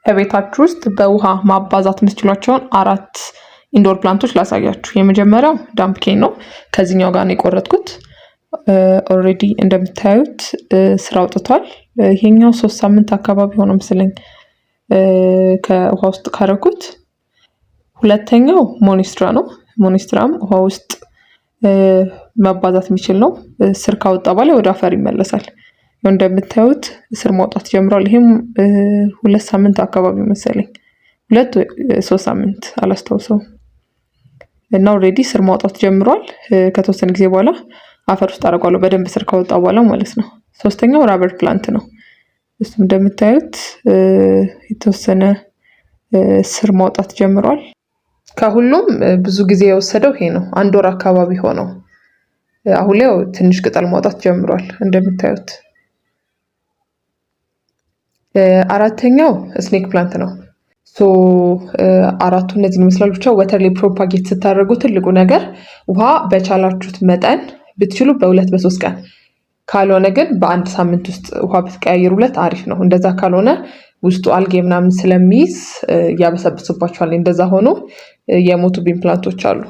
በቤታችሁ ውስጥ በውሃ ማባዛት የምትችሏቸውን 4 ኢንዶር ፕላንቶች ላሳያችሁ። የመጀመሪያው ዳምፕኬን ነው። ከዚህኛው ጋር ነው የቆረጥኩት። ኦልሬዲ እንደምታዩት ስራ አውጥቷል። ይሄኛው 3 ሳምንት አካባቢ ሆኖ መስለኝ ከውሃ ውስጥ ካረኩት። ሁለተኛው ሞኒስትራ ነው። ሞኒስትራም ውሃ ውስጥ መባዛት የሚችል ነው። ስር ካወጣ በኋላ ወደ አፈር ይመለሳል። እንደምታዩት ስር ማውጣት ጀምሯል። ይሄም 2 ሳምንት አካባቢ መሰለኝ 2 ወይ 3 ሳምንት አላስታውሰውም። እና ኦልሬዲ ስር ማውጣት ጀምሯል። ከተወሰነ ጊዜ በኋላ አፈር ውስጥ አደርገዋለሁ በደንብ ስር ካወጣ በኋላ ማለት ነው። ሶስተኛው ራበር ፕላንት ነው። እሱም እንደምታዩት የተወሰነ ስር ማውጣት ጀምሯል። ከሁሉም ብዙ ጊዜ የወሰደው ይሄ ነው። 1 ወር አካባቢ ሆነው። አሁን ላይ ትንሽ ቅጠል ማውጣት ጀምሯል እንደምታዩት። አራተኛው ስኔክ ፕላንት ነው። አራቱ እነዚህ ይመስላሉ። ብቻ ወተር ላይ ፕሮፓጌት ስታደርጉ ትልቁ ነገር ውሃ በቻላችሁት መጠን ብትችሉ በ2 በ3 ቀን ካልሆነ ግን በ1 ሳምንት ውስጥ ውሃ ብትቀያይሩለት አሪፍ ነው። እንደዛ ካልሆነ ውስጡ አልጌ ምናምን ስለሚይዝ ያበሰብስባችኋል። እንደዛ ሆኖ የሞቱ ቢን ፕላንቶች አሉ።